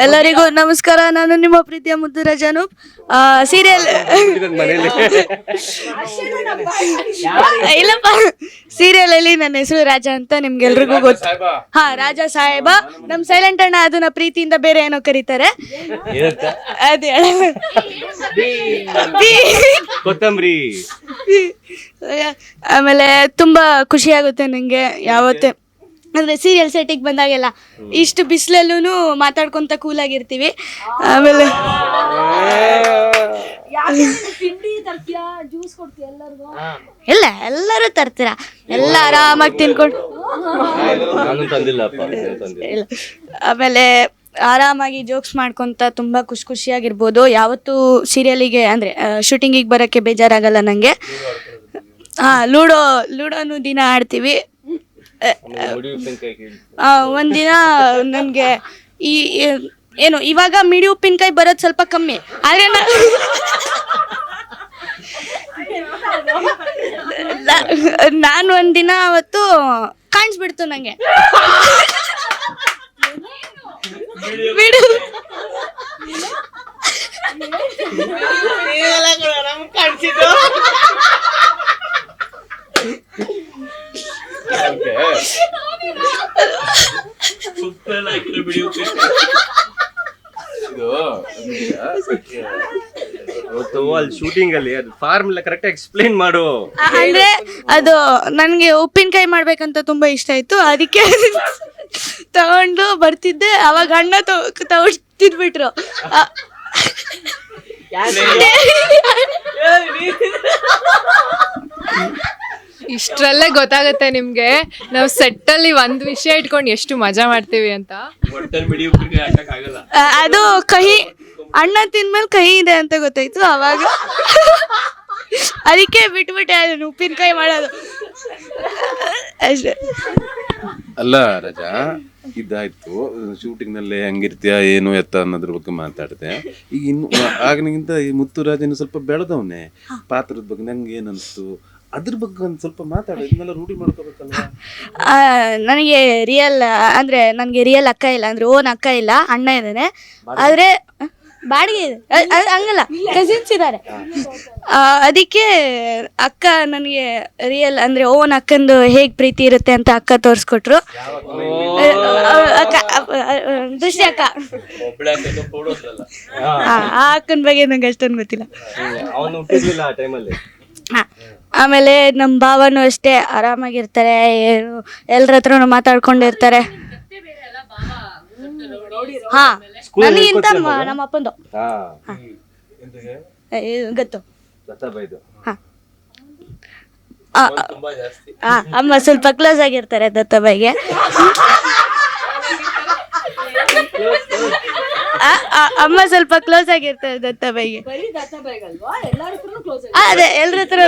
ಎಲ್ಲರಿಗೂ ನಮಸ್ಕಾರ. ನಾನು ನಿಮ್ಮ ಪ್ರೀತಿಯ ಮುದ್ದು ರಜಾನೂಪ್. ಸೀರಿಯಲ್ ಇಲ್ಲಪ್ಪ, ಸೀರಿಯಲ್ ಅಲ್ಲಿ ನನ್ನ ಹೆಸರು ರಾಜ ಅಂತ ನಿಮ್ಗೆಲ್ರಿಗೂ ಗೊತ್ತು. ಹಾ, ರಾಜ ಸಾಹೇಬ. ನಮ್ ಸೈಲೆಂಟ್ ಅಣ್ಣ ಅದನ್ನ ಪ್ರೀತಿಯಿಂದ ಬೇರೆ ಏನೋ ಕರೀತಾರೆ, ಅದೇ ಕೊತ್ತಂಬರಿ. ಆಮೇಲೆ ತುಂಬಾ ಖುಷಿ ಆಗುತ್ತೆ ನಂಗೆ ಯಾವತ್ತೇ ಅಂದ್ರೆ ಸೀರಿಯಲ್ ಸೆಟ್ಟಿಗೆ ಬಂದಾಗೆಲ್ಲ. ಇಷ್ಟು ಬಿಸಿಲಲ್ಲೂ ಮಾತಾಡ್ಕೊಂತ ಕೂಲಾಗಿರ್ತೀವಿ. ಆಮೇಲೆ ಇಲ್ಲ, ಎಲ್ಲರೂ ತರ್ತೀರಾ, ಎಲ್ಲ ಆರಾಮಾಗಿ ತಿನ್ಕೊಂಡು. ಆಮೇಲೆ ಆರಾಮಾಗಿ ಜೋಕ್ಸ್ ಮಾಡ್ಕೊತ ತುಂಬ ಖುಷಿಯಾಗಿರ್ಬೋದು. ಯಾವತ್ತೂ ಸೀರಿಯಲಿಗೆ ಅಂದರೆ ಶೂಟಿಂಗಿಗೆ ಬರೋಕ್ಕೆ ಬೇಜಾರಾಗಲ್ಲ ನನಗೆ. ಹಾಂ, ಲೂಡೋನು ದಿನ ಆಡ್ತೀವಿ. ಒಂದಿನ ನನಗೆ ಏನು ಇವಾಗ ಮಿಡಿ ಉಪ್ಪಿನಕಾಯಿ ಬರೋದು ಸ್ವಲ್ಪ ಕಮ್ಮಿ, ಆದರೆ ನಾನು ಒಂದಿನ ಅವತ್ತು ಕಾಣಿಸ್ಬಿಡ್ತು ನನಗೆ. ಬಿಡು, ಶೂಟಿಂಗ್ ಅಲ್ಲಿ ಅದು ಫಾರ್ಮುಲಾ ಕರೆಕ್ಟ್ ಎಕ್ಸ್ಪ್ಲೈನ್ ಮಾಡು. ಅಂದ್ರೆ ಅದು ನನಗೆ ಉಪ್ಪಿನಕಾಯಿ ಮಾಡ್ಬೇಕಂತ ತುಂಬಾ ಇಷ್ಟ ಆಯ್ತು, ಅದಕ್ಕೆ ತಗೊಂಡು ಬರ್ತಿದ್ದೆ. ಅವಾಗ ಅಣ್ಣ ತಗೊಂಡು ತಿಂದ್ಬಿಟ್ರು. ಇಷ್ಟರಲ್ಲೇ ಗೊತ್ತಾಗುತ್ತೆ ನಿಮ್ಗೆ ನಾವು ಸೆಟ್ ಅಲ್ಲಿ ಒಂದ್ ವಿಷಯ ಇಟ್ಕೊಂಡು ಎಷ್ಟು ಮಜಾ ಮಾಡ್ತೀವಿ ಅಂತ. ಅದು ಕಹಿ, ಅಣ್ಣ ತಿಂದ್ಮೇಲೆ ಕಹಿ ಇದೆ ಅಂತ ಗೊತ್ತಾಯ್ತು ಅವಾಗ. ಅದಕ್ಕೆ ಬಿಟ್ಬಿಟ್ಟೆ ಅದನ್ನು ಉಪ್ಪಿನಕಾಯಿ ಮಾಡೋದು ಅಷ್ಟೇ. ಅಲ್ಲ ರಜಾ, ಇದಾಯ್ತು ಶೂಟಿಂಗ್ ನಲ್ಲಿ ಹೆಂಗಿರ್ತೀಯ ಏನು ಎತ್ತ ಅನ್ನೋದ್ರ ಬಗ್ಗೆ ಮಾತಾಡಿದೆ. ಈಗ ಇನ್ನು ಆಗಿನಗಿಂತ ಈ ಮುತ್ತುರಾಜನ ಸ್ವಲ್ಪ ಬೆಳೆದವನೇ, ಪಾತ್ರದ ಬಗ್ಗೆ ನಂಗೆ ಏನನ್ಸ್ತು ಅದ್ರ ಬಗ್ಗೆ ಒಂದು ಸ್ವಲ್ಪ ಮಾತಾಡ. ಇದನ್ನೆಲ್ಲ ರೂಢಿ ಮಾಡ್ಕೋಬೇಕಲ್ವಾ? ನನಗೆ ರಿಯಲ್ ಅಕ್ಕ ಇಲ್ಲ, ಅಂದ್ರೆ ಓನ್ ಅಕ್ಕ ಇಲ್ಲ, ಅಣ್ಣ ಇದ್ದಾನೆ. ಆದ್ರೆ ಬಾಡಿಗೆ ಇದೆ, ಹಂಗಲ್ಲ, ಕಸಿನ್ಸ್ ಇದ್ದಾರೆ. ಅದಕ್ಕೆ ಅಕ್ಕ ನನಗೆ ರಿಯಲ್ ಅಂದ್ರೆ ಓನ್ ಅಕ್ಕಂದು ಹೇಗ್ ಪ್ರೀತಿ ಇರುತ್ತೆ ಅಂತ ಅಕ್ಕ ತೋರಿಸ್ಕೊಟ್ರು. ದೃಷ್ಟಿ ಅಕ್ಕ, ಆ ಅಕ್ಕನ ಬಗ್ಗೆ ನಂಗೆ ಅಷ್ಟೊಂದು ಗೊತ್ತಿಲ್ಲ. ಆಮೇಲೆ ನಮ್ಮ ಭಾವನು ಅಷ್ಟೇ ಆರಾಮಾಗಿರ್ತಾರೆ, ಏನು ಎಲ್ಲರ ಹತ್ರನು ಮಾತಾಡ್ಕೊಂಡಿರ್ತಾರೆ. ಹಾ, ನನಗಿಂತ ನಮ್ಮ ಅಪ್ಪಂದು ಗೊತ್ತು. ಅಮ್ಮ ಸ್ವಲ್ಪ ಕ್ಲೋಸ್ ಆಗಿರ್ತಾರೆ ದತ್ತಾಬಾಯಿಗೆ. ಅಮ್ಮ ಸ್ವಲ್ಪ ಕ್ಲೋಸ್ ಆಗಿರ್ತಾರೆ ದತ್ತಾಬಾಯಿಗೆ. ಅದೇ ಎಲ್ಲರ ಹತ್ರ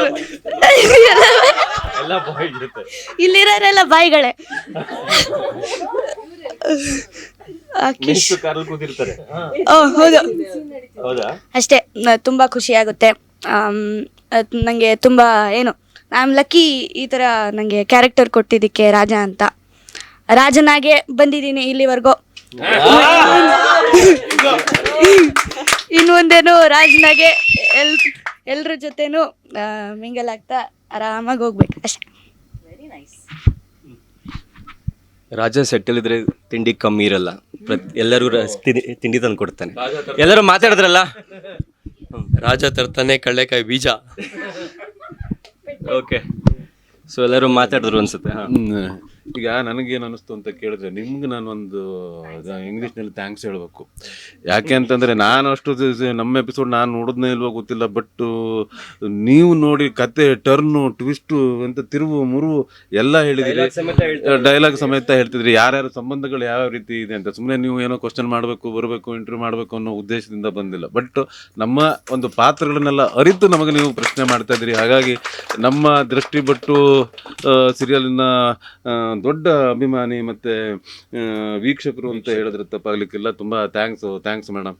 ಇಲ್ಲಿರೋರೆಲ್ಲ ಬಾಯಿಗಳೇ. ಹೌದು, ಅಷ್ಟೇ. ತುಂಬಾ ಖುಷಿ ಆಗುತ್ತೆ ನಂಗೆ. ತುಂಬಾ ಏನು ಐ ಆಮ್ ಲಕ್ಕಿ ಈ ತರ ನಂಗೆ ಕ್ಯಾರೆಕ್ಟರ್ ಕೊಟ್ಟಿದ್ದಕ್ಕೆ. ರಾಜ ಅಂತ ರಾಜನಾಗೆ ಬಂದಿದ್ದೀನಿ ಇಲ್ಲಿವರೆಗೂ. ಇನ್ನು ಮುಂದೇನು ರಾಜನಾಗೆ ಎಲ್ರ ಜೊತೆನೂ ಮಿಂಗಲ್ ಆಗ್ತಾ ಆರಾಮಾಗಿ ಹೋಗ್ಬೇಕು ಅಷ್ಟೇ. ರಾಜ ಸೆಟ್ಟಲ್ ಇದ್ರೆ ತಿಂಡಿ ಕಮ್ಮಿ ಇರಲ್ಲ, ಎಲ್ಲರಿಗೂ ತಿಂಡಿ ತಂದು ಕೊಡ್ತಾನೆ. ಎಲ್ಲರೂ ಮಾತಾಡಿದ್ರಲ್ಲ, ರಾಜ ತರ್ತಾನೆ ಕಳ್ಳೆಕಾಯಿ ಬೀಜ. ಓಕೆ, ಸೊ ಎಲ್ಲರೂ ಮಾತಾಡಿದ್ರು ಅನ್ಸುತ್ತೆ. ಈಗ ನನಗೇನು ಅನ್ನಿಸ್ತು ಅಂತ ಕೇಳಿದ್ರೆ, ನಿಮ್ಗೆ ನಾನೊಂದು ಇಂಗ್ಲೀಷ್ನಲ್ಲಿ ಥ್ಯಾಂಕ್ಸ್ ಹೇಳಬೇಕು. ಯಾಕೆ ಅಂತಂದರೆ ನಾನು ಅಷ್ಟು ನಮ್ಮ ಎಪಿಸೋಡ್ ನಾನು ನೋಡಿದ್ನೇ ಇಲ್ವೋ ಗೊತ್ತಿಲ್ಲ, ಬಟ್ ನೀವು ನೋಡಿ ಕತೆ ಟರ್ನು ಟ್ವಿಸ್ಟು ಅಂತ ತಿರುವು ಮುರುವು ಎಲ್ಲ ಹೇಳಿದಿರಿ, ಡೈಲಾಗ್ ಸಮೇತ ಹೇಳ್ತಿದ್ರಿ. ಯಾರ್ಯಾರ ಸಂಬಂಧಗಳು ಯಾವ ರೀತಿ ಇದೆ ಅಂತ. ಸುಮ್ಮನೆ ನೀವು ಏನೋ ಕ್ವಶನ್ ಮಾಡಬೇಕು, ಬರಬೇಕು, ಇಂಟರ್ವ್ಯೂ ಮಾಡಬೇಕು ಅನ್ನೋ ಉದ್ದೇಶದಿಂದ ಬಂದಿಲ್ಲ, ಬಟ್ ನಮ್ಮ ಒಂದು ಪಾತ್ರಗಳನ್ನೆಲ್ಲ ಅರಿತು ನಮಗೆ ನೀವು ಪ್ರಶ್ನೆ ಮಾಡ್ತಾ ಇದ್ರಿ. ಹಾಗಾಗಿ ನಮ್ಮ ದೃಷ್ಟಿ ಬಟ್ಟು ಸೀರಿಯಲಿನ ದೊಡ್ಡ ಅಭಿಮಾನಿ ಮತ್ತೆ ವೀಕ್ಷಕರು ಅಂತ ಹೇಳಿದ್ರೆ ತಪ್ಪಾಗ್ಲಿಕ್ಕಿಲ್ಲ. ತುಂಬಾ ಥ್ಯಾಂಕ್ಸ್ ಮೇಡಮ್.